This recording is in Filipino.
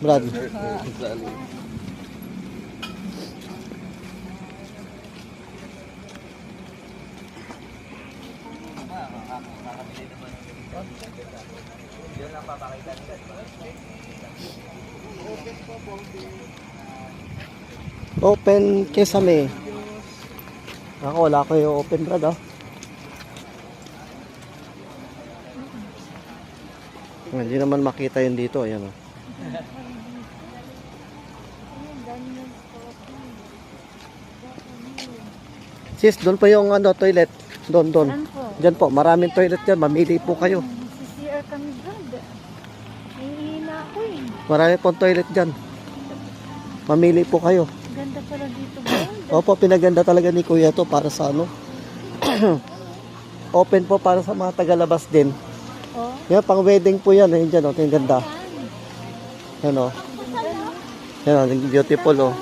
Brad. Open Kesame. Ako, wala ko yung open, Brad, oh. Hindi naman makita yun dito, ayan, oh. Sis, doon pa yung ano, toilet. Doon. Diyan po, maraming toilet dyan. Mamili po kayo. CCR kami, Brad. Nahihina ako eh. Marami pong toilet dyan. Mamili po kayo. Ganda pala dito, Brad. Opo, pinaganda talaga ni Kuya to para sa ano. Open po para sa mga tagalabas din. Oh, Yan, pang wedding po yan. Ayun dyan, oh. Tingnan ganda. Yan, oh. Yan, oh. Beautiful, oh.